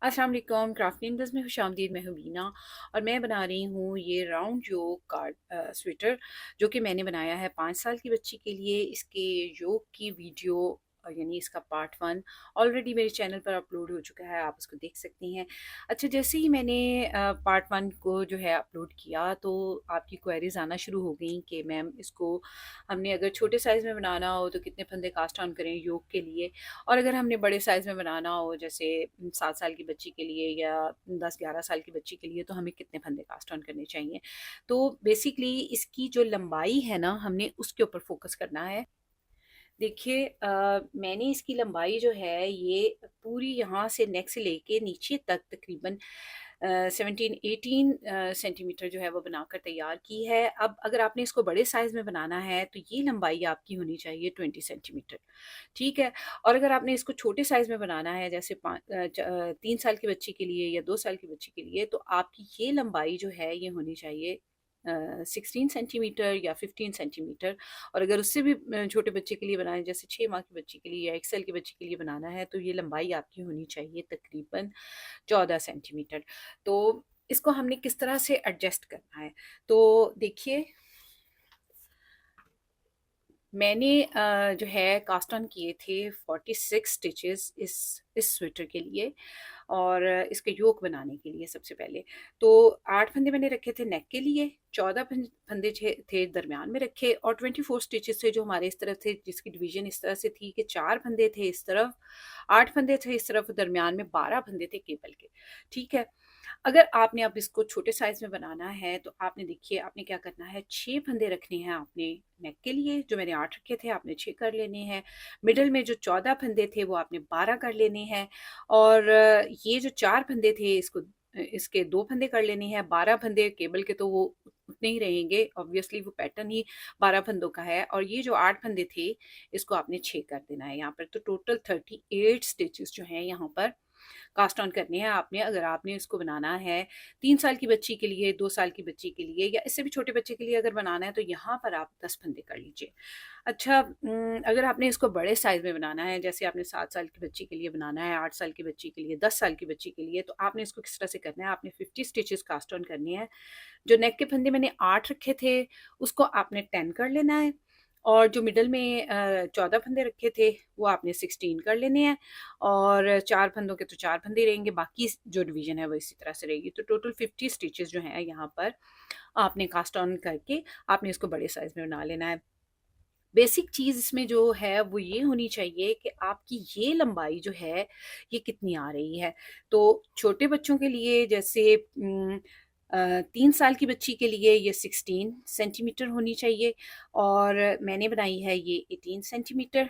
अस्सलाम वालेकुम। Crafting English में खुशामदीद। मैं हूं बीना और मैं बना रही हूँ ये राउंड योक कार्ड स्वेटर जो कि मैंने बनाया है 5 साल की बच्ची के लिए। इसके योक की वीडियो यानी इसका पार्ट 1 ऑलरेडी मेरे चैनल पर अपलोड हो चुका है, आप उसको देख सकती हैं। अच्छा, जैसे ही मैंने पार्ट 1 को जो है अपलोड किया तो आपकी क्वेरीज आना शुरू हो गई कि मैम इसको हमने अगर छोटे साइज़ में बनाना हो तो कितने फंदे कास्ट ऑन करें योक के लिए, और अगर हमने बड़े साइज़ में बनाना हो जैसे 7 साल की बच्ची के लिए या 10-11 साल की बच्ची के लिए तो हमें कितने फंदे कास्ट ऑन करने चाहिए। तो बेसिकली इसकी जो लंबाई है ना, हमने उसके ऊपर फोकस करना है। देखिए, मैंने इसकी लंबाई जो है ये पूरी यहाँ से नेक से लेके नीचे तक तकरीबन 17-18 सेंटीमीटर जो है वो बनाकर तैयार की है। अब अगर आपने इसको बड़े साइज़ में बनाना है तो ये लंबाई आपकी होनी चाहिए 20 सेंटीमीटर। ठीक है। और अगर आपने इसको छोटे साइज़ में बनाना है जैसे 3 साल की बच्ची के लिए या 2 साल की बच्ची के लिए, तो आपकी ये लंबाई जो है ये होनी चाहिए 16 सेंटीमीटर या 15 सेंटीमीटर। और अगर उससे भी छोटे बच्चे के लिए बनाना है जैसे 6 माह की बच्ची के लिए या 1 साल की बच्ची के लिए बनाना है तो ये लंबाई आपकी होनी चाहिए तकरीबन 14 सेंटीमीटर। तो इसको हमने किस तरह से एडजस्ट करना है, तो देखिए, मैंने जो है कास्ट ऑन किए थे 46 स्टिचेस इस स्वेटर के लिए और इसके योक बनाने के लिए। सबसे पहले तो 8 फंदे मैंने रखे थे नेक के लिए, 14 फंदे थे दरमियान में रखे और 24 स्टिचेस थे जो हमारे इस तरफ थे, जिसकी डिवीजन इस तरह से थी कि 4 फंदे थे इस तरफ, 8 फंदे थे इस तरफ, दरमियान में 12 फंदे थे केबल के। ठीक है। अगर आपने अब इसको छोटे साइज में बनाना है तो आपने देखिए आपने क्या करना है, 6 फंदे रखने हैं आपने नेक के लिए। जो मैंने 8 रखे थे आपने 6 कर लेने हैं। मिडल में जो 14 फंदे थे वो आपने 12 कर लेने हैं। और ये जो 4 फंदे थे इसके 2 फंदे कर लेने हैं। 12 फंदे केबल के तो वो उतने ही रहेंगे, ऑब्वियसली वो पैटर्न ही 12 फंदों का है। और ये जो 8 फंदे थे इसको आपने 6 कर देना है यहाँ पर। तो टोटल 38 स्टिचेस जो हैं यहाँ पर कास्ट ऑन करने हैं आपने। अगर आपने इसको बनाना है 3 साल की बच्ची के लिए, 2 साल की बच्ची के लिए या इससे भी छोटे बच्चे के लिए अगर बनाना है तो यहाँ पर आप 10 फंदे कर लीजिए। अच्छा, अगर आपने इसको बड़े साइज में बनाना है जैसे आपने 7 साल की बच्ची के लिए बनाना है, 8 साल की बच्ची के लिए, 10 साल की बच्ची के लिए, तो आपने इसको किस तरह से करना है, आपने 50 स्टिचेस कास्ट ऑन करनी है। जो नेक के फंदे मैंने 8 रखे थे उसको आपने 10 कर लेना है। और जो मिडल में 14 फंदे रखे थे वो आपने 16 कर लेने हैं। और 4 फंदों के तो 4 फंदे रहेंगे, बाकी जो डिवीजन है वो इसी तरह से रहेगी। तो टोटल 50 स्टिचेस जो हैं यहाँ पर आपने कास्ट ऑन करके आपने इसको बड़े साइज में बना लेना है। बेसिक चीज़ इसमें जो है वो ये होनी चाहिए कि आपकी ये लंबाई जो है ये कितनी आ रही है। तो छोटे बच्चों के लिए जैसे 3 साल की बच्ची के लिए ये 16 सेंटीमीटर होनी चाहिए और मैंने बनाई है ये 18 सेंटीमीटर।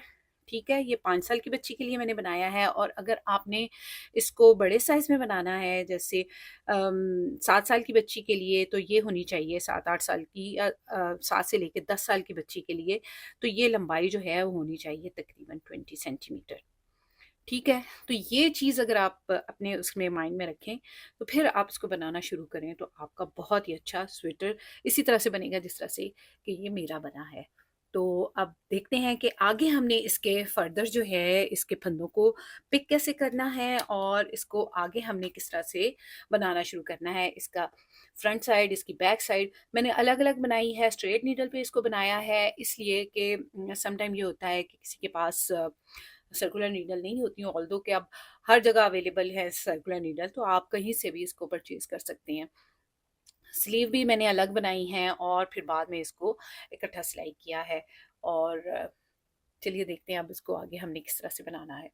ठीक है, ये 5 साल की बच्ची के लिए मैंने बनाया है। और अगर आपने इसको बड़े साइज में बनाना है जैसे 7 साल की बच्ची के लिए तो ये होनी चाहिए 7-8 साल की, या 7 से लेकर 10 साल की बच्ची के लिए तो ये लंबाई जो है वो होनी चाहिए तकरीबन 20 सेंटीमीटर। ठीक है। तो ये चीज़ अगर आप अपने उसमें माइंड में रखें तो फिर आप इसको बनाना शुरू करें तो आपका बहुत ही अच्छा स्वेटर इसी तरह से बनेगा जिस तरह से कि ये मेरा बना है। तो अब देखते हैं कि आगे हमने इसके फर्दर जो है इसके फंदों को पिक कैसे करना है और इसको आगे हमने किस तरह से बनाना शुरू करना है। इसका फ्रंट साइड, इसकी बैक साइड मैंने अलग अलग बनाई है। स्ट्रेट नीडल पे इसको बनाया है इसलिए कि सम टाइम ये होता है कि किसी के पास सर्कुलर नीडल नहीं होती हैं, ऑल्दो कि अब हर जगह अवेलेबल है सर्कुलर नीडल, तो आप कहीं से भी इसको परचेज़ कर सकते हैं। स्लीव भी मैंने अलग बनाई हैं और फिर बाद में इसको इकट्ठा सिलाई किया है। और चलिए देखते हैं अब इसको आगे हमने किस तरह से बनाना है।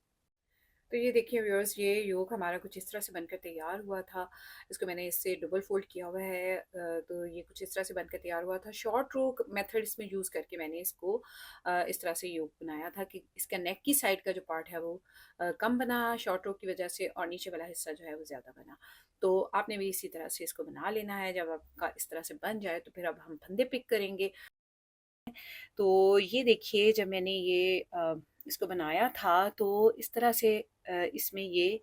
तो ये देखिए व्यूअर्स, ये योग हमारा कुछ इस तरह से बनकर तैयार हुआ था। इसको मैंने इससे डबल फोल्ड किया हुआ है, तो ये कुछ इस तरह से बनकर तैयार हुआ था। शॉर्ट रो मेथड इसमें यूज़ करके मैंने इसको इस तरह से योग बनाया था कि इसका नेक की साइड का जो पार्ट है वो कम बना शॉर्ट रो की वजह से, और नीचे वाला हिस्सा जो है वो ज़्यादा बना। तो आपने भी इसी तरह से इसको बना लेना है। जब आपका इस तरह से बन जाए तो फिर अब हम फंदे पिक करेंगे। तो ये देखिए, जब मैंने ये इसको बनाया था तो इस तरह से इसमें ये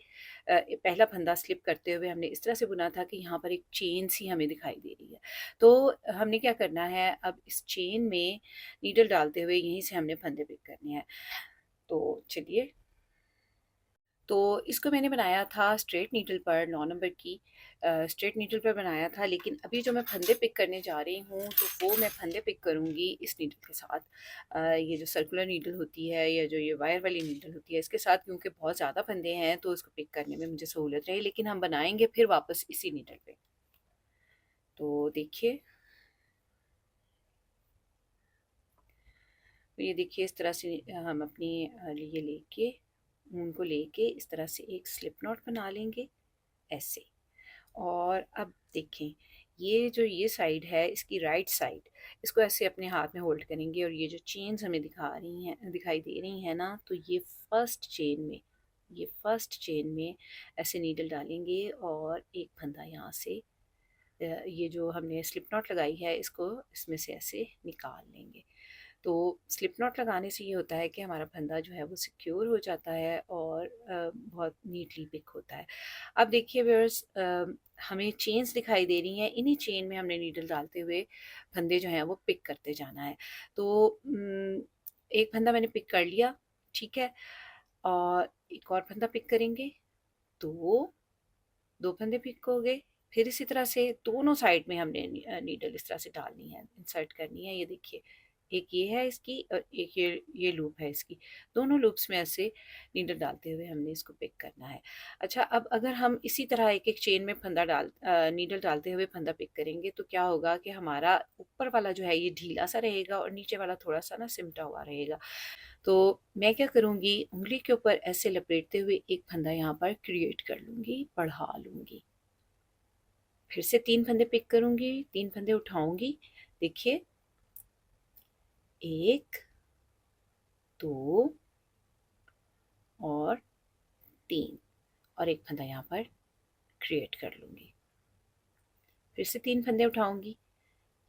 पहला फंदा स्लिप करते हुए हमने इस तरह से बुना था कि यहाँ पर एक चेन सी हमें दिखाई दे रही है। तो हमने क्या करना है, अब इस चेन में नीडल डालते हुए यहीं से हमने फंदे पिक करने हैं। तो चलिए, तो इसको मैंने बनाया था स्ट्रेट नीडल पर, 9 नंबर की स्ट्रेट नीडल पर बनाया था, लेकिन अभी जो मैं फंदे पिक करने जा रही हूँ तो वो मैं फंदे पिक करूँगी इस नीडल के साथ। ये जो सर्कुलर नीडल होती है या जो ये वायर वाली नीडल होती है इसके साथ, क्योंकि बहुत ज़्यादा फंदे हैं तो इसको पिक करने में मुझे सहूलत रही, लेकिन हम बनाएंगे फिर वापस इसी नीडल पे। तो देखिए, तो ये देखिए इस तरह से हम अपनी ये लेके ऊन को लेके इस तरह से एक स्लिप नॉट बना लेंगे ऐसे। और अब देखें, ये जो ये साइड है इसकी राइट साइड, इसको ऐसे अपने हाथ में होल्ड करेंगे और ये जो चेन्स हमें दिखाई दे रही हैं ना, तो ये फर्स्ट चेन में ऐसे नीडल डालेंगे और एक फंदा यहाँ से ये जो हमने स्लिप नॉट लगाई है इसको इसमें से ऐसे निकाल लेंगे। तो स्लिप नॉट लगाने से ये होता है कि हमारा फंदा जो है वो सिक्योर हो जाता है और बहुत नीटली पिक होता है। अब देखिए व्यूअर्स, हमें चेन्स दिखाई दे रही हैं, इन्हीं चेन में हमने नीडल डालते हुए फंदे जो हैं वो पिक करते जाना है। तो एक फंदा मैंने पिक कर लिया, ठीक है, और एक और फंदा पिक करेंगे, दो दो फंदे पिक हो गए। फिर इसी तरह से दोनों साइड में हमने नीडल इस तरह से डालनी है, इंसर्ट करनी है। ये देखिए, एक ये है इसकी और एक ये लूप है इसकी, दोनों लूप्स में ऐसे नीडल डालते हुए हमने इसको पिक करना है। अच्छा, अब अगर हम इसी तरह एक एक चेन में नीडल डालते हुए फंदा पिक करेंगे तो क्या होगा कि हमारा ऊपर वाला जो है ये ढीला सा रहेगा और नीचे वाला थोड़ा सा ना सिमटा हुआ रहेगा। तो मैं क्या करूँगी, उंगली के ऊपर ऐसे लपेटते हुए एक फंदा यहाँ पर क्रिएट कर लूँगी, बढ़ा लूँगी। फिर से 3 फंदे पिक करूँगी, 3 फंदे उठाऊँगी। देखिए, 1, 2 और 3, और एक फंदा यहाँ पर क्रिएट कर लूँगी। फिर से 3 फंदे उठाऊँगी,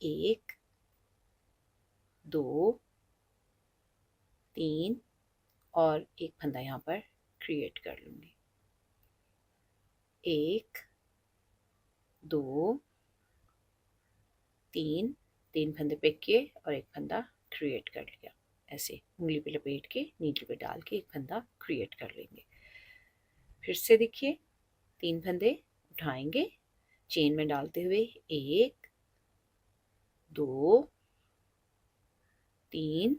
1, 2, 3 और एक फंदा यहाँ पर क्रिएट कर लूँगी। 1, 2, 3, 3 फंदे पिक किए और एक फंदा क्रिएट कर लिया। ऐसे उंगली पे लपेट के नीडल पे डाल के एक फंदा क्रिएट कर लेंगे। फिर से देखिए, 3 फंदे उठाएंगे, चेन में डालते हुए 1, 2, 3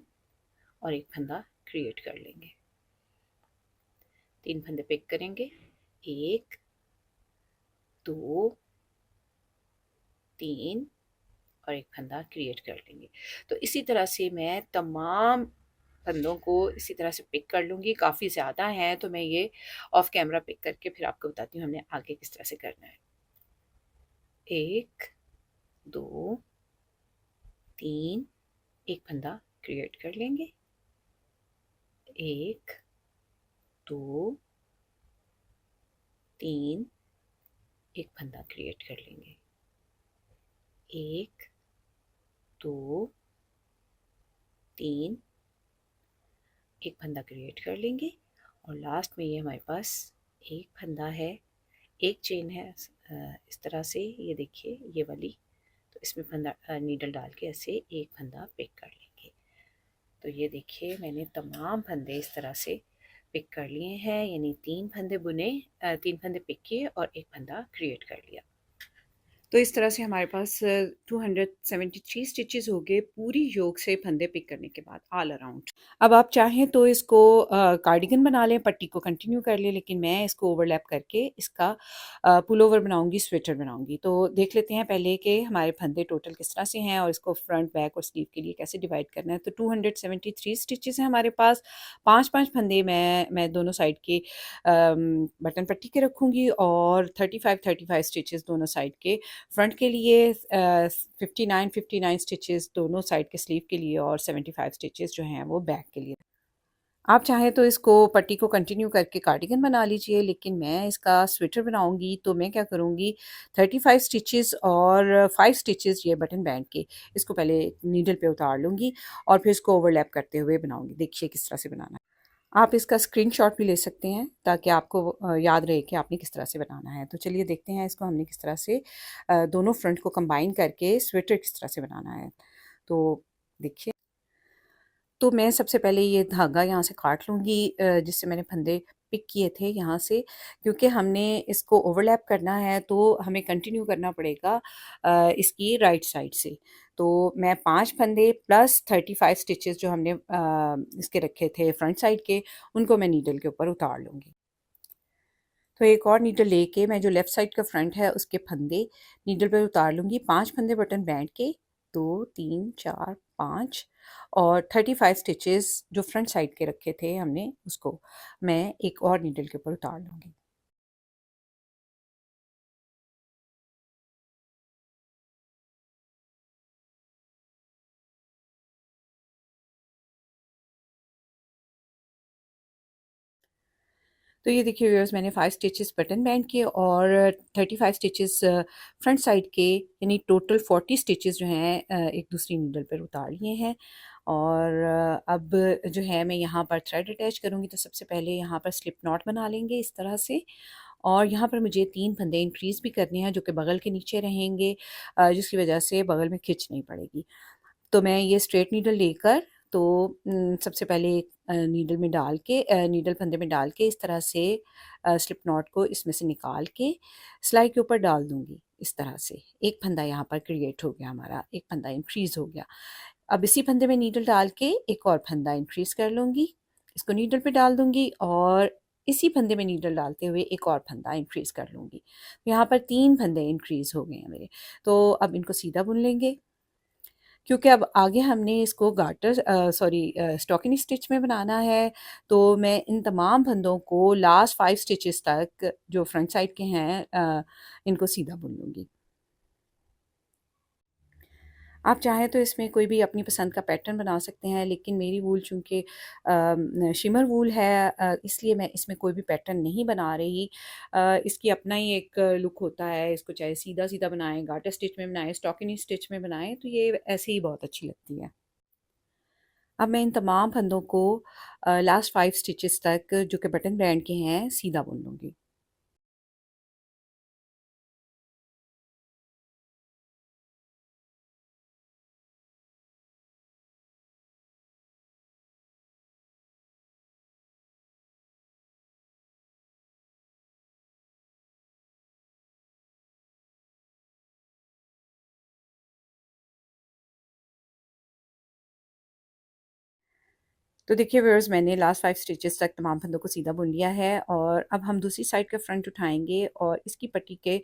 और एक फंदा क्रिएट कर लेंगे। 3 फंदे पिक करेंगे, 1, 2, 3 और एक फंदा क्रिएट कर लेंगे। तो इसी तरह से मैं तमाम फंदों को इसी तरह से पिक कर लूँगी। काफ़ी ज़्यादा हैं तो मैं ये ऑफ कैमरा पिक करके फिर आपको बताती हूँ हमने आगे किस तरह से करना है। 1, 2, 3, एक फंदा क्रिएट कर लेंगे, 1, 2, 3 एक फंदा क्रिएट कर लेंगे, 1, 2, 3 एक फंदा क्रिएट कर लेंगे और लास्ट में ये हमारे पास एक फंदा है, एक चेन है इस तरह से, ये देखिए ये वाली। तो इसमें फंदा नीडल डाल के ऐसे एक फंदा पिक कर लेंगे। तो ये देखिए मैंने तमाम फंदे इस तरह से पिक कर लिए हैं, यानी 3 फंदे बुने, 3 फंदे पिक किए और एक फंदा क्रिएट कर लिया। तो इस तरह से हमारे पास 273 स्टिचेस हो गए पूरी योक से फंदे पिक करने के बाद ऑल अराउंड। अब आप चाहें तो इसको कार्डिगन बना लें, पट्टी को कंटिन्यू कर लें, लेकिन मैं इसको ओवरलैप करके इसका पुल ओवर बनाऊंगी, स्वेटर बनाऊंगी। तो देख लेते हैं पहले कि हमारे फंदे टोटल किस तरह से हैं और इसको फ्रंट बैक और स्लीव के लिए कैसे डिवाइड करना है। तो 273 स्टिचेस हैं हमारे पास, 5-5 फंदे मैं दोनों साइड के बटन पट्टी के रखूँगी और 35-35 स्टिचेस दोनों साइड के फ्रंट के लिए, 59-59 स्टिचेस दोनों साइड के स्लीव के लिए और 75 स्टिचेस जो हैं वो बैक के लिए। आप चाहें तो इसको पट्टी को कंटिन्यू करके कार्डिगन बना लीजिए, लेकिन मैं इसका स्वेटर बनाऊंगी तो मैं क्या करूंगी, 35 स्टिचेस और 5 स्टिचेस ये बटन बैंड के इसको पहले नीडल पे उतार लूँगी और फिर इसको ओवरलैप करते हुए बनाऊंगी। देखिए किस तरह से बनाना है। आप इसका स्क्रीनशॉट भी ले सकते हैं ताकि आपको याद रहे कि आपने किस तरह से बनाना है। तो चलिए देखते हैं इसको हमने किस तरह से दोनों फ्रंट को कंबाइन करके स्वेटर किस तरह से बनाना है। तो देखिए, तो मैं सबसे पहले ये धागा यहाँ से काट लूँगी जिससे मैंने फंदे पिक किए थे यहाँ से, क्योंकि हमने इसको ओवरलैप करना है तो हमें कंटिन्यू करना पड़ेगा इसकी राइट साइड से। तो मैं 5 फंदे प्लस 35 स्टिचेस जो हमने इसके रखे थे फ्रंट साइड के, उनको मैं नीडल के ऊपर उतार लूँगी। तो एक और नीडल लेके मैं जो लेफ़्ट साइड का फ्रंट है उसके फंदे नीडल पे उतार लूँगी। 5 फंदे बटन बैंड के, 2, 3, 4, 5 और 35 स्टिचेस जो फ्रंट साइड के रखे थे हमने, उसको मैं एक और नीडल के ऊपर उतार लूँगी। तो ये देखिए व्यूअर्स, मैंने 5 स्टिचेस बटन बैंड के और 35 स्टिचेस फ्रंट साइड के, यानी टोटल 40 स्टिचेस जो हैं एक दूसरी नीडल पर उतार लिए हैं। और अब जो है मैं यहाँ पर थ्रेड अटैच करूँगी। तो सबसे पहले यहाँ पर स्लिप नॉट बना लेंगे इस तरह से, और यहाँ पर मुझे 3 फंदे इंक्रीज़ भी करने हैं जो कि बगल के नीचे रहेंगे, जिसकी वजह से बगल में खिंच नहीं पड़ेगी। तो मैं ये स्ट्रेट नीडल लेकर, तो सबसे पहले एक नीडल में डाल के, नीडल फंदे में डाल के इस तरह से स्लिप नॉट को इसमें से निकाल के सिलाई के ऊपर डाल दूँगी इस तरह से। एक फंदा यहाँ पर क्रिएट हो गया हमारा, एक फंदा इंक्रीज़ हो गया। अब इसी फंदे में नीडल डाल के एक और फंदा इंक्रीज़ कर लूँगी, इसको नीडल पे डाल दूँगी और इसी फंदे में नीडल डालते हुए एक और फंदा इंक्रीज़ कर लूँगी। यहाँ पर 3 फंदे इंक्रीज़ हो गए हैं मेरे। तो अब इनको सीधा बुन लेंगे, क्योंकि अब आगे हमने इसको गार्टर स्टॉकिंग स्टिच में बनाना है। तो मैं इन तमाम फंदों को लास्ट 5 स्टिचेस तक जो फ्रंट साइड के हैं इनको सीधा बुन लूँगी। आप चाहें तो इसमें कोई भी अपनी पसंद का पैटर्न बना सकते हैं, लेकिन मेरी वूल चूँकि शिमर वूल है, इसलिए मैं इसमें कोई भी पैटर्न नहीं बना रही। इसकी अपना ही एक लुक होता है, इसको चाहे सीधा-सीधा बनाएँ, गार्टर स्टिच में बनाएँ, स्टॉकिनी स्टिच में बनाएँ, तो ये ऐसे ही बहुत अच्छी लगती है। अब मैं इन तमाम फंदों को लास्ट 5 स्टिचेस तक जो कि बटन बैंड के हैं, सीधा बुन लूँगी। तो देखिए व्यूअर्स, मैंने लास्ट 5 स्टिचेस तक तमाम फंदों को सीधा बुन लिया है, और अब हम दूसरी साइड का फ्रंट उठाएँगे और इसकी पट्टी के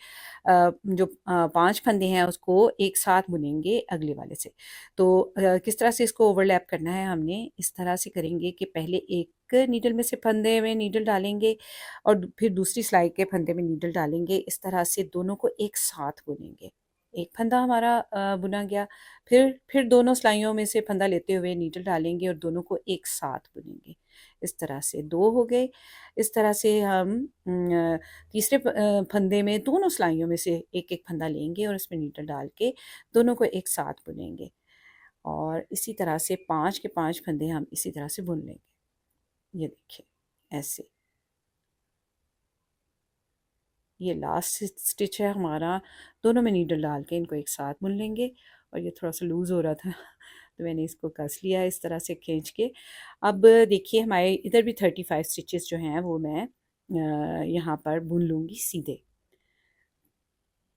जो 5 फंदे हैं उसको एक साथ बुनेंगे अगले वाले से। तो किस तरह से इसको ओवरलैप करना है, हमने इस तरह से करेंगे कि पहले एक नीडल में से फंदे में नीडल डालेंगे और फिर दूसरी सिलाई के फंदे में नीडल डालेंगे। इस तरह से दोनों को एक साथ बुनेंगे। एक फंदा हमारा बुना गया, फिर दोनों सिलाइयों में से फंदा लेते हुए नीडल डालेंगे और दोनों को एक साथ बुनेंगे। इस तरह से 2 हो गए। इस तरह से हम तीसरे फंदे में दोनों सिलाइयों में से एक-एक फंदा लेंगे और उसमें नीडल डाल के दोनों को एक साथ बुनेंगे, और इसी तरह से 5 के 5 फंदे हम इसी तरह से बुन लेंगे। ये देखिए, ऐसे। ये लास्ट स्टिच है हमारा, दोनों में नीडल डाल के इनको एक साथ बुन लेंगे। और ये थोड़ा-सा लूज़ हो रहा था तो मैंने इसको कस लिया इस तरह से खींच के। अब देखिए हमारे इधर भी 35 स्टिचेस जो हैं वो मैं यहाँ पर बुन लूँगी सीधे।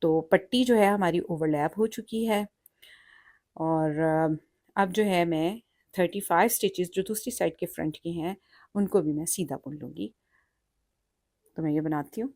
तो पट्टी जो है हमारी ओवरलैप हो चुकी है, और अब जो है मैं 35 स्टिचेस जो दूसरी साइड के फ्रंट के हैं, उनको भी मैं सीधा बुन लूँगी। तो मैं ये बनाती हूँ।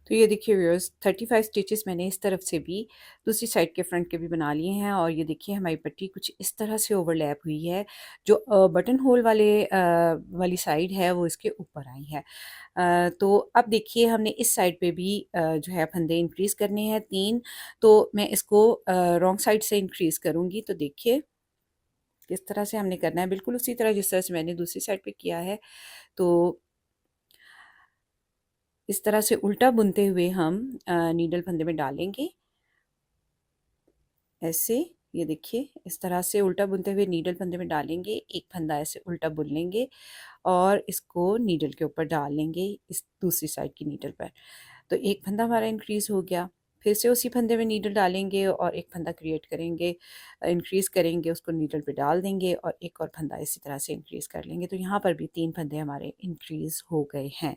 तो ये देखिए व्यूअर्स, 35 स्टिचेस मैंने इस तरफ से भी, दूसरी साइड के फ्रंट के भी बना लिए हैं, और ये देखिए हमारी पट्टी कुछ इस तरह से ओवरलैप हुई है। जो बटन होल वाली साइड है वो इसके ऊपर आई है। तो अब देखिए हमने इस साइड पे भी जो है फंदे इंक्रीज़ करने हैं 3। तो मैं इसको रॉन्ग साइड से इंक्रीज़ करूँगी। तो देखिए किस तरह से हमने करना है, बिल्कुल उसी तरह जिस तरह से मैंने दूसरी साइड पे किया है। तो इस तरह से उल्टा बुनते हुए हम नीडल फंदे में डालेंगे, ऐसे। ये देखिए इस तरह से उल्टा बुनते हुए नीडल फंदे में डालेंगे, एक फंदा ऐसे उल्टा बुन लेंगे और इसको नीडल के ऊपर डाल लेंगे इस दूसरी साइड की नीडल पर। तो एक फंदा हमारा इंक्रीज़ हो गया। फिर से उसी फंदे में नीडल डालेंगे और एक फंदा क्रिएट करेंगे, इंक्रीज़ करेंगे, उसको नीडल पे डाल देंगे और एक और फंदा इसी तरह से इंक्रीज़ कर लेंगे। तो यहाँ पर भी 3 फंदे हमारे इंक्रीज़ हो गए हैं।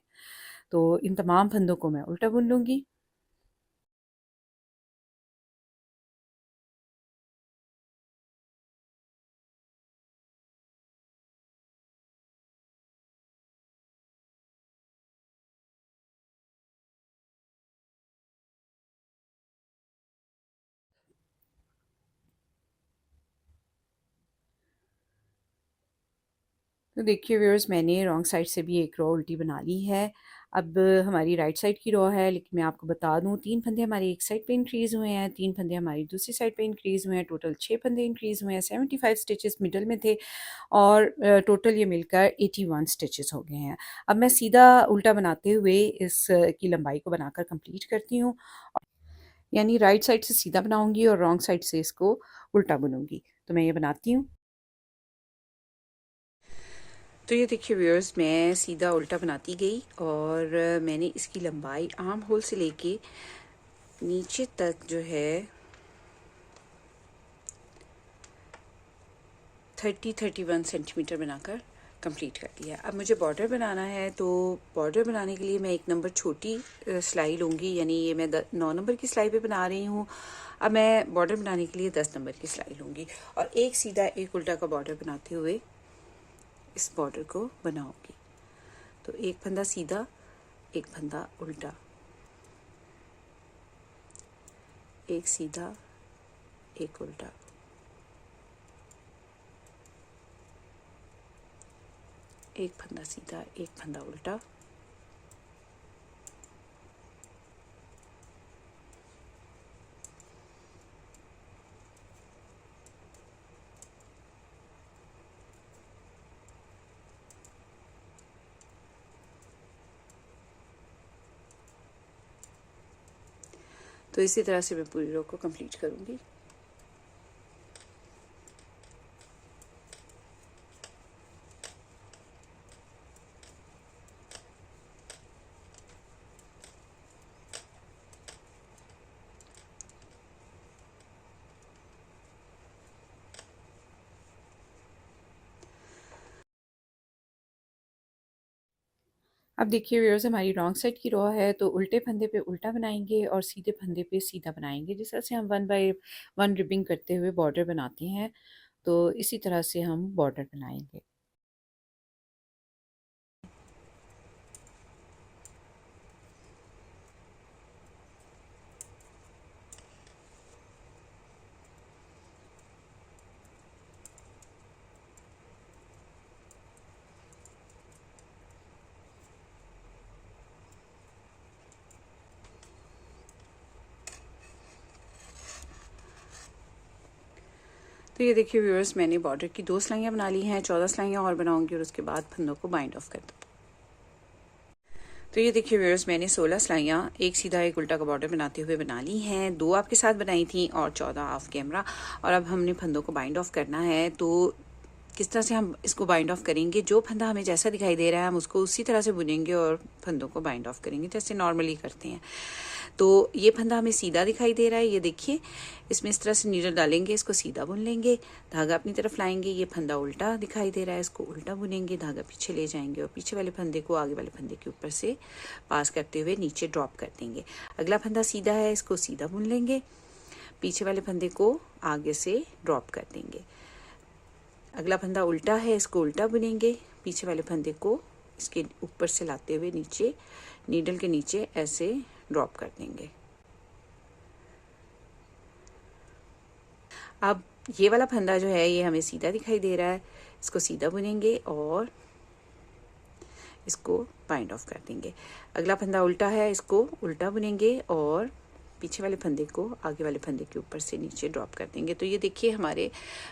तो इन तमाम फंदों को मैं उल्टा बुन लूँगी। तो देखिए व्यूअर्स, मैंने रॉन्ग साइड से भी एक रो उल्टी बना ली है। अब हमारी राइट साइड की रो है, लेकिन मैं आपको बता दूं 3 फंदे हमारे एक साइड पे इंक्रीज़ हुए हैं, 3 फंदे हमारी दूसरी साइड पे इंक्रीज़ हुए हैं, टोटल 6 फंदे इंक्रीज़ हुए हैं। 75 स्टिचेस मिडल में थे और टोटल ये मिलकर 81 स्टिचेस हो गए हैं। अब मैं सीधा उल्टा बनाते हुए इस की लंबाई को बनाकर कंप्लीट करती हूँ, यानी राइट साइड से सीधा बनाऊंगी और रॉन्ग साइड से इसको उल्टा बुनूंगी। तो मैं ये बनाती हूँ। तो ये देखिए व्यूअर्स, मैं सीधा उल्टा बनाती गई और मैंने इसकी लंबाई आर्म होल से लेके नीचे तक जो है 31 सेंटीमीटर बनाकर कंप्लीट कर दिया। अब मुझे बॉर्डर बनाना है, तो बॉर्डर बनाने के लिए मैं एक नंबर छोटी सिलाई लूँगी, यानी ये मैं 9 नंबर की सिलाई पे बना रही हूँ। अब मैं बॉर्डर बनाने के लिए 10 नंबर की सिलाई लूँगी और एक सीधा एक उल्टा का बॉर्डर बनाते हुए इस बॉर्डर को बनाऊंगी। तो एक फंदा सीधा, एक फंदा उल्टा, एक सीधा, एक उल्टा, एक फंदा सीधा, एक फंदा उल्टा, तो इसी तरह से मैं पूरी रो को कंप्लीट करूंगी। अब देखिए व्यूअर्स, हमारी रॉन्ग साइड की रो है, तो उल्टे फंदे पे उल्टा बनाएंगे और सीधे फंदे पे सीधा बनाएंगे। जिस तरह से हम 1 बाय 1 रिबिंग करते हुए बॉर्डर बनाते हैं, तो इसी तरह से हम बॉर्डर बनाएंगे। तो ये देखिए व्यूअर्स, मैंने बॉर्डर की 2 सिलाइयाँ बना ली हैं, 14 सिलाइयाँ और बनाऊंगी और उसके बाद फंदों को बाइंड ऑफ कर दूँ। तो ये देखिए व्यूअर्स, मैंने 16 सिलाइयाँ एक सीधा एक उल्टा का बॉर्डर बनाते हुए बना ली हैं। 2 आपके साथ बनाई थी और 14 ऑफ कैमरा। और अब हमने फंदों को बाइंड ऑफ करना है। तो किस तरह से हम इसको बाइंड ऑफ करेंगे, जो फंदा हमें जैसा दिखाई दे रहा है हम उसको उसी तरह से बुनेंगे और फंदों को बाइंड ऑफ करेंगे जैसे नॉर्मली करते हैं। तो ये फंदा हमें सीधा दिखाई दे रहा है, ये देखिए, इसमें इस तरह से नीडल डालेंगे, इसको सीधा बुन लेंगे, धागा अपनी तरफ लाएंगे। ये फंदा उल्टा दिखाई दे रहा है, इसको उल्टा बुनेंगे, धागा पीछे ले जाएंगे और पीछे वाले फंदे को आगे वाले फंदे के ऊपर से पास करते हुए नीचे ड्रॉप कर देंगे। अगला फंदा सीधा है, इसको सीधा बुन लेंगे, पीछे वाले फंदे को आगे से ड्रॉप कर देंगे। अगला फंदा उल्टा है, इसको उल्टा बुनेंगे, पीछे वाले फंदे को इसके ऊपर से लाते हुए नीचे नीडल के नीचे ऐसे ड्रॉप कर देंगे। अब ये वाला फंदा जो है ये हमें सीधा दिखाई दे रहा है, इसको सीधा बुनेंगे और इसको बाइंड ऑफ कर देंगे। अगला फंदा उल्टा है, इसको उल्टा बुनेंगे और पीछे वाले फंदे को आगे वाले फंदे के ऊपर से नीचे ड्रॉप कर देंगे। तो ये देखिए हमारे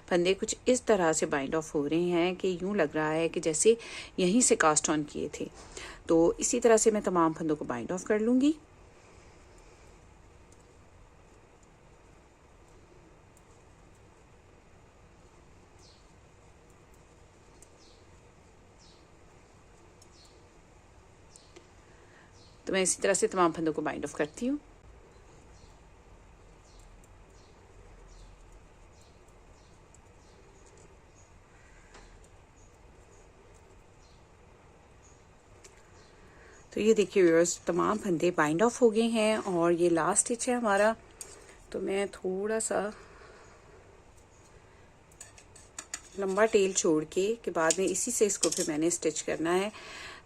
फंदे कुछ इस तरह से बाइंड ऑफ हो रहे हैं कि यूँ लग रहा है कि जैसे यहीं से कास्ट ऑन किए थे। तो इसी तरह से मैं तमाम फंदों को बाइंड ऑफ कर लूँगी। मैं इसी तरह से तमाम फंदों को बाइंड ऑफ करती हूँ। तो ये देखिए व्यूअर्स, तमाम फंदे बाइंड ऑफ हो गए हैं और ये लास्ट स्टिच है हमारा। तो मैं थोड़ा सा लंबा टेल छोड़ के बाद में इसी से इसको फिर मैंने स्टिच करना है।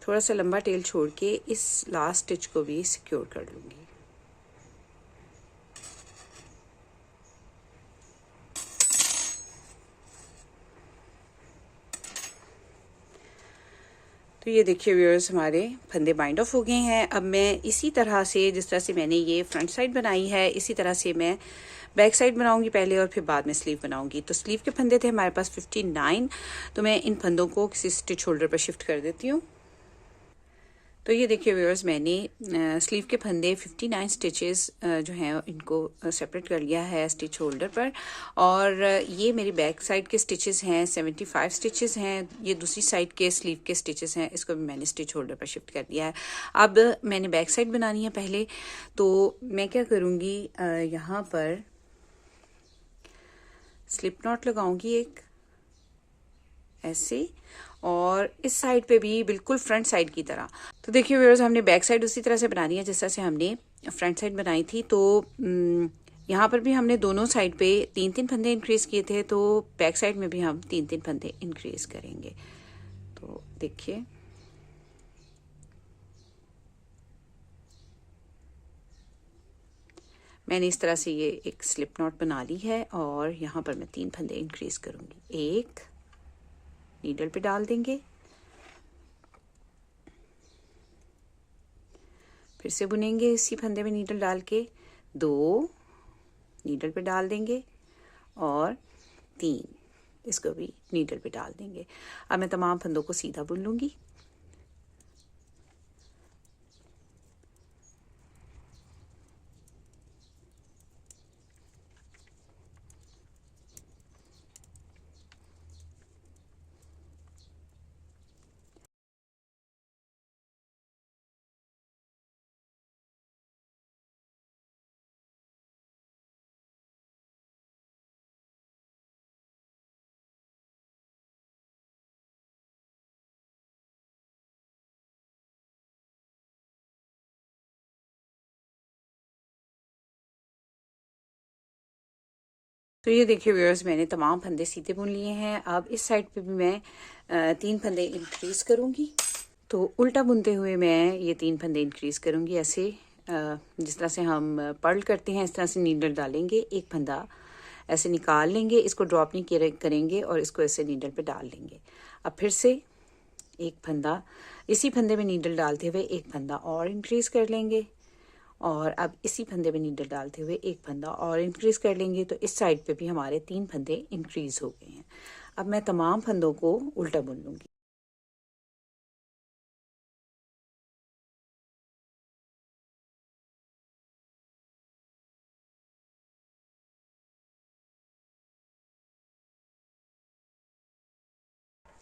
थोड़ा सा लंबा टेल छोड़ के इस लास्ट स्टिच को भी सिक्योर कर लूँगी। तो ये देखिए व्यूअर्स, हमारे फंदे बाइंड ऑफ हो गए हैं। अब मैं इसी तरह से, जिस तरह से मैंने ये फ्रंट साइड बनाई है, इसी तरह से मैं बैक साइड बनाऊंगी पहले और फिर बाद में स्लीव बनाऊंगी। तो स्लीव के फंदे थे हमारे पास 59। तो मैं इन फंदों को किसी स्टिच होल्डर पर शिफ्ट कर देती हूँ। तो ये देखिए व्यूअर्स, मैंने स्लीव के फंदे 59 स्टिचेस जो हैं इनको सेपरेट कर लिया है स्टिच होल्डर पर। और ये मेरी बैक साइड के स्टिचेस हैं, 75 स्टिचेस हैं। ये दूसरी साइड के स्लीव के स्टिचेस हैं, इसको भी मैंने स्टिच होल्डर पर शिफ्ट कर दिया है। अब मैंने बैक साइड बनानी है पहले। तो मैं क्या करूँगी, यहाँ पर स्लिप नॉट लगाऊंगी एक ऐसे, और इस साइड पे भी बिल्कुल फ्रंट साइड की तरह। तो देखिए व्यूअर्स, हमने बैक साइड उसी तरह से बनानी है जिस तरह से हमने फ्रंट साइड बनाई थी। तो यहाँ पर भी हमने दोनों साइड पे 3-3 फंदे इंक्रीज किए थे, तो बैक साइड में भी हम 3-3 फंदे इंक्रीज करेंगे। तो देखिए, मैंने इस तरह से ये एक स्लिप नॉट बना ली है और यहाँ पर मैं 3 फंदे इंक्रीज करूंगी। एक नीडल पे डाल देंगे, फिर से बुनेंगे इसी फंदे में नीडल डाल के, 2 नीडल पे डाल देंगे और 3 इसको भी नीडल पे डाल देंगे। अब मैं तमाम फंदों को सीधा बुन लूंगी। तो ये देखिए व्यूअर्स, मैंने तमाम फंदे सीधे बुन लिए हैं। अब इस साइड पे भी मैं 3 फंदे इंक्रीज करूंगी। तो उल्टा बुनते हुए मैं ये 3 फंदे इंक्रीज करूंगी ऐसे, जिस तरह से हम पर्ल करते हैं इस तरह से नीडल डालेंगे, एक फंदा ऐसे निकाल लेंगे, इसको ड्रॉप नहीं करेंगे और इसको ऐसे नीडल पे डाल लेंगे। अब फिर से एक फंदा इसी फंदे में नीडल डालते हुए एक फंदा और इंक्रीज कर लेंगे, और अब इसी फंदे में नीडल डालते हुए एक फंदा और इंक्रीज कर लेंगे। तो इस साइड पे भी हमारे 3 फंदे इंक्रीज हो गए हैं। अब मैं तमाम फंदों को उल्टा बुन लूंगी।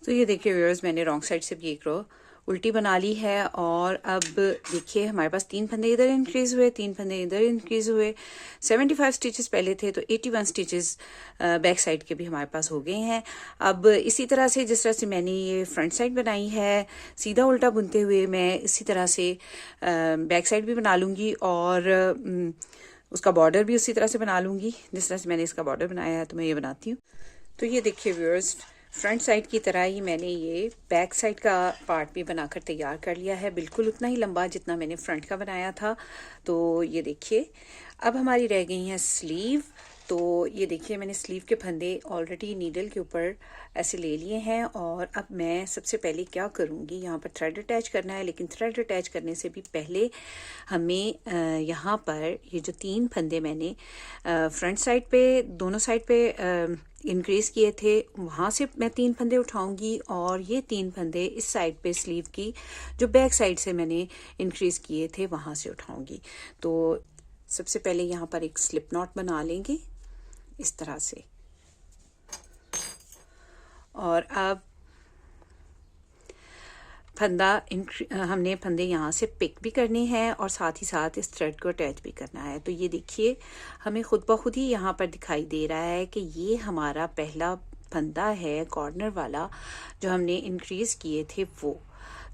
तो ये देखिए व्यूअर्स, मैंने रॉन्ग साइड से भी एक रो उल्टी बना ली है। और अब देखिए, हमारे पास 3 फंदे इधर इंक्रीज हुए, 3 फंदे इधर इंक्रीज हुए। 75 स्टिचेस पहले थे, तो 81 स्टिचेस बैक साइड के भी हमारे पास हो गए हैं। अब इसी तरह से, जिस तरह से मैंने ये फ्रंट साइड बनाई है, सीधा उल्टा बुनते हुए मैं इसी तरह से बैक साइड भी बना लूँगी और उसका बॉर्डर भी उसी तरह से बना लूँगी जिस तरह से मैंने इसका बॉर्डर बनाया है। तो मैं ये बनाती हूँ। तो ये देखिए व्यूअर्स, फ्रंट साइड की तरह ही मैंने ये बैक साइड का पार्ट भी बनाकर तैयार कर लिया है, बिल्कुल उतना ही लंबा जितना मैंने फ्रंट का बनाया था। तो ये देखिए, अब हमारी रह गई हैं स्लीव। तो ये देखिए, मैंने स्लीव के फंदे ऑलरेडी नीडल के ऊपर ऐसे ले लिए हैं। और अब मैं सबसे पहले क्या करूँगी, यहाँ पर थ्रेड अटैच करना है, लेकिन थ्रेड अटैच करने से भी पहले हमें यहाँ पर ये जो 3 फंदे मैंने फ्रंट साइड पे, दोनों साइड पे इंक्रीज किए थे, वहाँ से मैं 3 फंदे उठाऊंगी और ये 3 फंदे इस साइड पे स्लीव की जो बैक साइड से मैंने इंक्रीज किए थे वहाँ से उठाऊंगी। तो सबसे पहले यहाँ पर एक स्लिप नॉट बना लेंगे इस तरह से, और अब हमने फंदे यहाँ से पिक भी करने हैं और साथ ही साथ इस थ्रेड को अटैच भी करना है। तो ये देखिए हमें खुद ब खुद ही यहाँ पर दिखाई दे रहा है कि ये हमारा पहला फंदा है कॉर्नर वाला जो हमने इंक्रीज़ किए थे वो।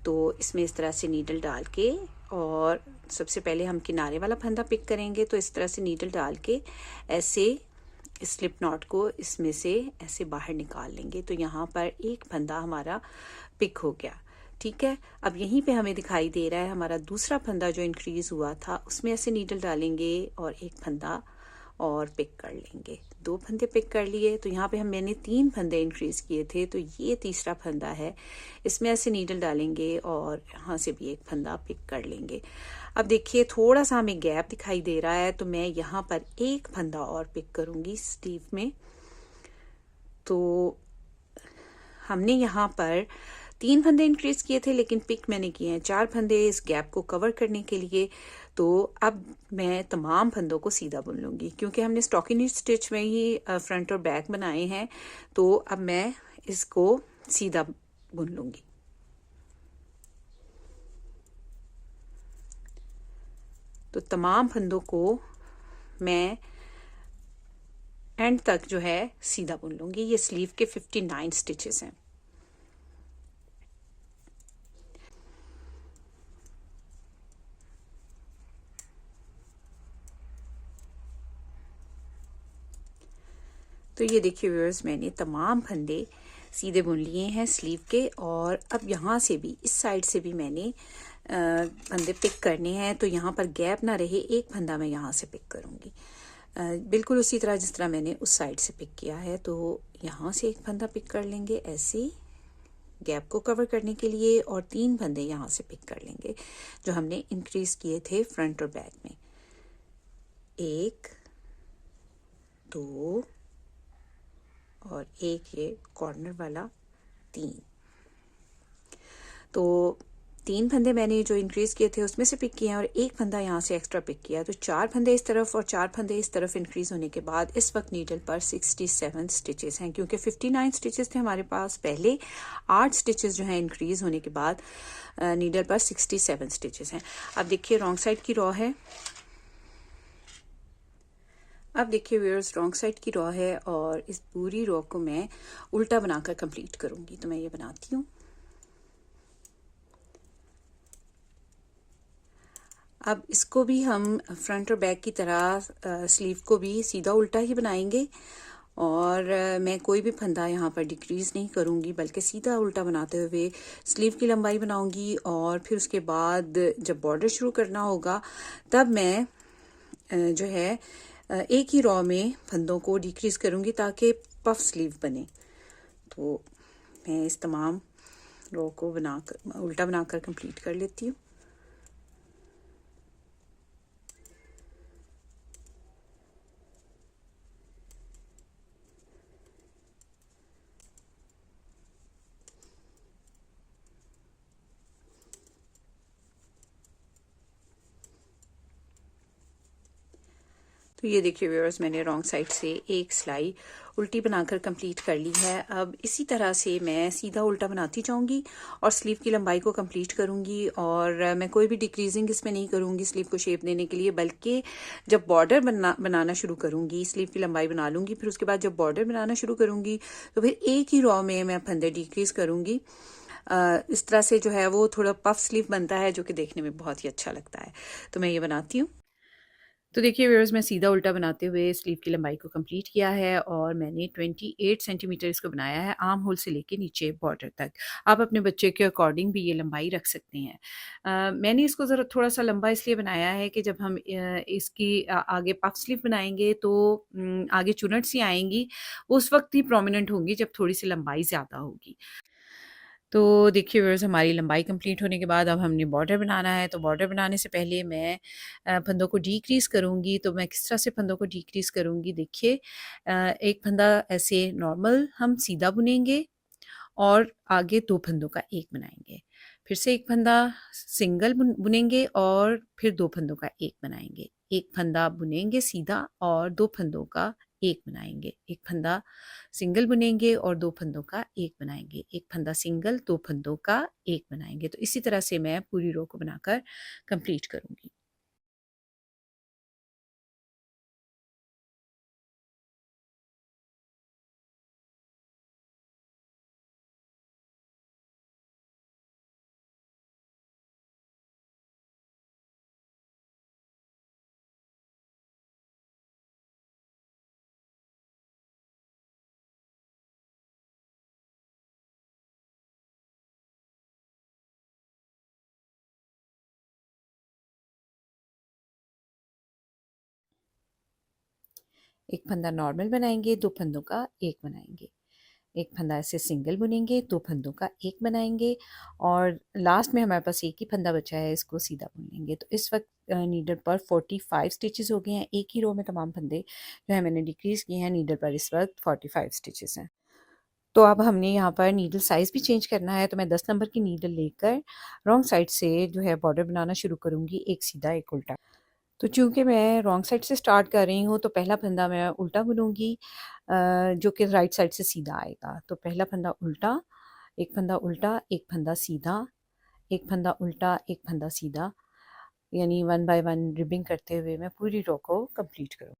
तो इसमें इस तरह से नीडल डाल के, और सबसे पहले हम किनारे वाला फंदा पिक करेंगे। तो इस तरह से नीडल डाल के ऐसे स्लिप नॉट को इसमें से ऐसे बाहर निकाल लेंगे। तो यहाँ पर एक फंदा हमारा पिक हो गया। ठीक है, अब यहीं पे हमें दिखाई दे रहा है हमारा दूसरा फंदा जो इंक्रीज हुआ था, उसमें ऐसे नीडल डालेंगे और एक फंदा और पिक कर लेंगे। दो फंदे पिक कर लिए। तो यहाँ पे मैंने 3 फंदे इंक्रीज किए थे, तो ये तीसरा फंदा है। इसमें ऐसे नीडल डालेंगे और यहाँ से भी एक फंदा पिक कर लेंगे। अब देखिए थोड़ा सा हमें गैप दिखाई दे रहा है, तो मैं यहाँ पर एक फंदा और पिक करूँगी स्लीव में। तो हमने यहाँ पर 3 फंदे इंक्रीज किए थे, लेकिन पिक मैंने किए हैं 4 फंदे इस गैप को कवर करने के लिए। तो अब मैं तमाम फंदों को सीधा बुन लूँगी, क्योंकि हमने स्टॉकिंग स्टिच में ही फ्रंट और बैक बनाए हैं। तो अब मैं इसको सीधा बुन लूँगी। तो तमाम फंदों को मैं एंड तक जो है सीधा बुन लूँगी। ये स्लीव के 59 स्टिचेस हैं। तो ये देखिए व्यूअर्स, मैंने तमाम फंदे सीधे बुन लिए हैं स्लीव के। और अब यहाँ से भी, इस साइड से भी मैंने फंदे पिक करने हैं। तो यहाँ पर गैप ना रहे, एक फंदा मैं यहाँ से पिक करूँगी, बिल्कुल उसी तरह जिस तरह मैंने उस साइड से पिक किया है। तो यहाँ से एक फंदा पिक कर लेंगे ऐसे गैप को कवर करने के लिए, और 3 फंदे यहाँ से पिक कर लेंगे जो हमने इंक्रीज किए थे फ्रंट और बैक में। 1 2 और एक ये कॉर्नर वाला 3। तो 3 फंदे मैंने जो इंक्रीज किए थे उसमें से पिक किए हैं और एक फंदा यहाँ से एक्स्ट्रा पिक किया। तो 4 फंदे इस तरफ और 4 फंदे इस तरफ इंक्रीज होने के बाद इस वक्त नीडल पर 67 स्टिचेस हैं, क्योंकि 59 स्टिचेस थे हमारे पास पहले। 8 स्टिचेस जो हैं इंक्रीज होने के बाद नीडल पर 67 स्टिचेस हैं। अब देखिए रॉन्ग साइड की रॉ है। अब देखिए व्यूअर्स, रॉन्ग साइड की रॉ है और इस पूरी रॉ को मैं उल्टा बनाकर कंप्लीट करूंगी। तो मैं ये बनाती हूँ। अब इसको भी हम फ्रंट और बैक की तरह स्लीव को भी सीधा उल्टा ही बनाएंगे, और मैं कोई भी फंदा यहाँ पर डिक्रीज नहीं करूँगी, बल्कि सीधा उल्टा बनाते हुए स्लीव की लंबाई बनाऊँगी। और फिर उसके बाद जब बॉर्डर शुरू करना होगा तब मैं जो है एक ही रॉ में फंदों को डिक्रीज करूँगी ताकि पफ स्लीव बने। तो मैं इस तमाम रॉ को बनाकर उल्टा बनाकर कंप्लीट कर लेती हूँ। तो ये देखिए व्यूअर्स, मैंने रॉन्ग साइड से एक सिलाई उल्टी बनाकर कंप्लीट कर ली है। अब इसी तरह से मैं सीधा उल्टा बनाती जाऊंगी और स्लीव की लंबाई को कंप्लीट करूंगी। और मैं कोई भी डिक्रीजिंग इसमें नहीं करूंगी स्लीव को शेप देने के लिए, बल्कि जब बॉर्डर बनाना शुरू करूंगी स्लीव की लंबाई बना लूंगी। फिर उसके बाद जब बॉर्डर बनाना शुरू करूंगी तो फिर एक ही रॉ में मैं फंदे डिक्रीज करूंगी। इस तरह से जो है वो थोड़ा पफ स्लीव बनता है, जो कि देखने में बहुत ही अच्छा लगता है। तो मैं ये बनाती हूँ। तो देखिए व्यूअर्स, मैं सीधा उल्टा बनाते हुए स्लीव की लंबाई को कंप्लीट किया है और मैंने 28 सेंटीमीटर इसको बनाया है, आर्म होल से लेके नीचे बॉर्डर तक। आप अपने बच्चे के अकॉर्डिंग भी ये लंबाई रख सकते हैं। मैंने इसको ज़रा थोड़ा सा लंबा इसलिए बनाया है कि जब हम इसकी आगे पफ स्लीव बनाएंगे तो आगे चुनट सी आएंगी, उस वक्त ही प्रोमिनेंट होंगी जब थोड़ी सी लंबाई ज़्यादा होगी। तो देखिए व्यूअर्स, हमारी लंबाई कंप्लीट होने के बाद अब हमने बॉर्डर बनाना है। तो बॉर्डर बनाने से पहले मैं फंदों को डिक्रीज़ करूँगी। तो मैं किस तरह से फंदों को डिक्रीज़ करूँगी, देखिए एक फंदा ऐसे नॉर्मल हम सीधा बुनेंगे और आगे 2 फंदों का एक बनाएंगे। फिर से एक फंदा सिंगल बुनेंगे और फिर 2 फंदों का एक बनाएंगे। एक फंदा बुनेंगे सीधा और 2 फंदों का एक बनाएंगे, एक फंदा सिंगल बुनेंगे और 2 फंदों का एक बनाएंगे, एक फंदा सिंगल 2 फंदों का एक बनाएंगे। तो इसी तरह से मैं पूरी रो को बनाकर कंप्लीट करूंगी। एक फंदा नॉर्मल बनाएंगे, 2 फंदों का एक बनाएंगे, एक फंदा ऐसे सिंगल बुनेंगे, 2 फंदों का एक बनाएंगे और लास्ट में हमारे पास एक ही फंदा बचा है, इसको सीधा बुन लेंगे। तो इस वक्त नीडल पर 45 स्टिचेस हो गए हैं। एक ही रो में तमाम फंदे जो है मैंने डिक्रीज किए हैं। नीडल पर इस वक्त 45 स्टिचेस हैं। तो अब हमने यहाँ पर नीडल साइज़ भी चेंज करना है। तो मैं 10 नंबर की नीडल लेकर रॉन्ग साइड से जो है बॉर्डर बनाना शुरू करूँगी, एक सीधा एक उल्टा। तो चूँकि मैं रॉन्ग साइड से स्टार्ट कर रही हूँ, तो पहला फंदा मैं उल्टा बुनूँगी, जो कि राइट साइड से सीधा आएगा। तो पहला फंदा उल्टा, एक फंदा उल्टा, एक फंदा सीधा, एक फंदा उल्टा, एक फंदा सीधा, यानी 1 बाय 1 रिबिंग करते हुए मैं पूरी रो को कंप्लीट करूँ।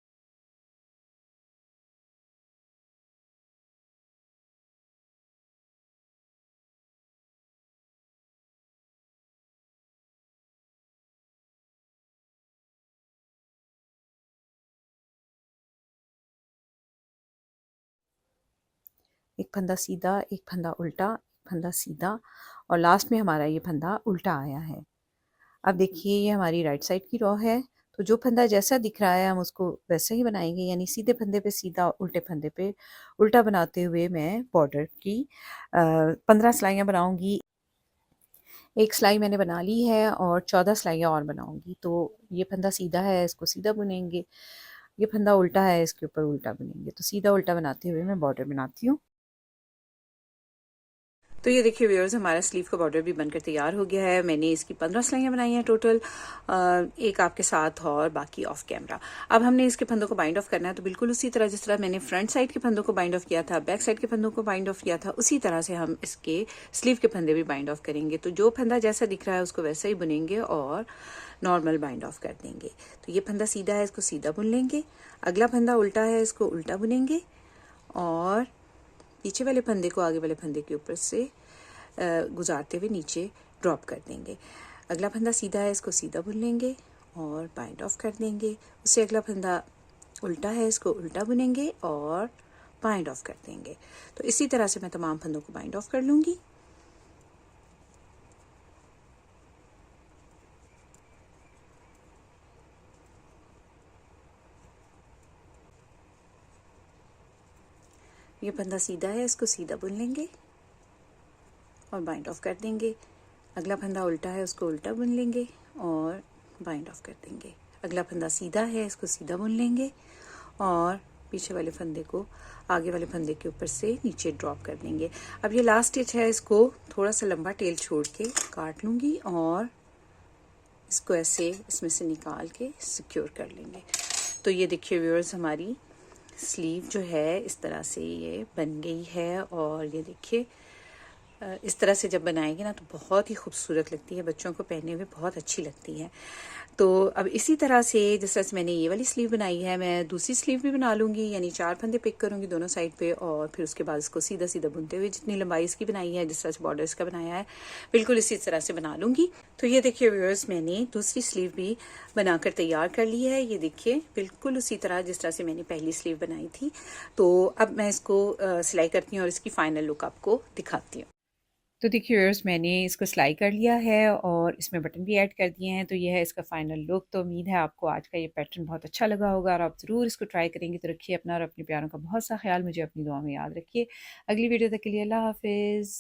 एक फंदा सीधा, एक फंदा उल्टा, एक फंदा सीधा और लास्ट में हमारा ये फंदा उल्टा आया है। अब देखिए ये हमारी राइट साइड की रो है। तो जो फंदा जैसा दिख रहा है हम उसको वैसे ही बनाएंगे, यानी सीधे फंदे पे सीधा, उल्टे फंदे पे उल्टा बनाते हुए मैं बॉर्डर की 15 सिलाइयाँ बनाऊंगी। एक सिलाई मैंने बना ली है और 14 सिलाइयाँ और बनाऊंगी। तो ये फंदा सीधा है, इसको सीधा बुनेंगे, ये फंदा उल्टा है, इसके ऊपर उल्टा बुनेंगे। तो सीधा उल्टा बनाते हुए मैं बॉर्डर बनाती हूँ। तो ये देखिए व्यूअर्स, हमारा स्लीव का बॉर्डर भी बनकर तैयार हो गया है। मैंने इसकी 15 सिलाइयाँ बनाई हैं टोटल, एक आपके साथ और बाकी ऑफ कैमरा। अब हमने इसके फंदों को बाइंड ऑफ करना है। तो बिल्कुल उसी तरह जिस तरह मैंने फ्रंट साइड के फंदों को बाइंड ऑफ किया था, बैक साइड के फंदों को बाइंड ऑफ किया था, उसी तरह से हम इसके स्लीव के फंदे भी बाइंड ऑफ करेंगे। तो जो फंदा जैसा दिख रहा है उसको वैसा ही बुनेंगे और नॉर्मल बाइंड ऑफ कर देंगे। तो ये फंदा सीधा है, इसको सीधा बुन लेंगे। अगला फंदा उल्टा है, इसको उल्टा बुनेंगे और पीछे वाले फंदे को आगे वाले फंदे के ऊपर से गुजारते हुए नीचे ड्रॉप कर देंगे। अगला फंदा सीधा है, इसको सीधा बुन लेंगे और बाइंड ऑफ कर देंगे। उससे अगला फंदा उल्टा है, इसको उल्टा बुनेंगे और बाइंड ऑफ कर देंगे। तो इसी तरह से मैं तमाम फंदों को बाइंड ऑफ कर लूँगी। ये फंदा सीधा है, इसको सीधा बुन लेंगे और बाइंड ऑफ कर देंगे। अगला फंदा उल्टा है, उसको उल्टा बुन लेंगे और बाइंड ऑफ कर देंगे। अगला फंदा सीधा है, इसको सीधा बुन लेंगे और पीछे वाले फंदे को आगे वाले फंदे के ऊपर से नीचे ड्रॉप कर देंगे। अब ये लास्ट स्टिच है, इसको थोड़ा सा लंबा टेल छोड़ के काट लूँगी और इसको ऐसे इसमें से निकाल के सिक्योर कर लेंगे। तो ये देखिए व्यूअर्स, हमारी स्लीव जो है इस तरह से ये बन गई है। और ये देखिए इस तरह से जब बनाएंगे ना तो बहुत ही खूबसूरत लगती है, बच्चों को पहनने में बहुत अच्छी लगती है। तो अब इसी तरह से जिस तरह से मैंने ये वाली स्लीव बनाई है, मैं दूसरी स्लीव भी बना लूँगी, यानी 4 फंदे पिक करूँगी दोनों साइड पे और फिर उसके बाद इसको सीधा सीधा बुनते हुए जितनी लंबाई इसकी बनाई है, जिस तरह से बॉर्डर इसका बनाया है, बिल्कुल इसी तरह से बना लूँगी। तो ये देखिए व्यूअर्स, मैंने दूसरी स्लीव भी बनाकर तैयार कर ली है। ये देखिए बिल्कुल उसी तरह जिस तरह से मैंने पहली स्लीव बनाई थी। तो अब मैं इसको सिलाई करती हूँ और इसकी फाइनल लुक आपको दिखाती हूँ। तो देखिए व्यूअर्स, मैंने इसको सिलाई कर लिया है और इसमें बटन भी ऐड कर दिए हैं। तो ये है इसका फाइनल लुक। तो उम्मीद है आपको आज का ये पैटर्न बहुत अच्छा लगा होगा और आप ज़रूर इसको ट्राई करेंगे। तो रखिए अपना और अपने प्यारों का बहुत सा ख्याल, मुझे अपनी दुआ में याद रखिए। अगली वीडियो तक के लिए अल्लाह हाफिज़।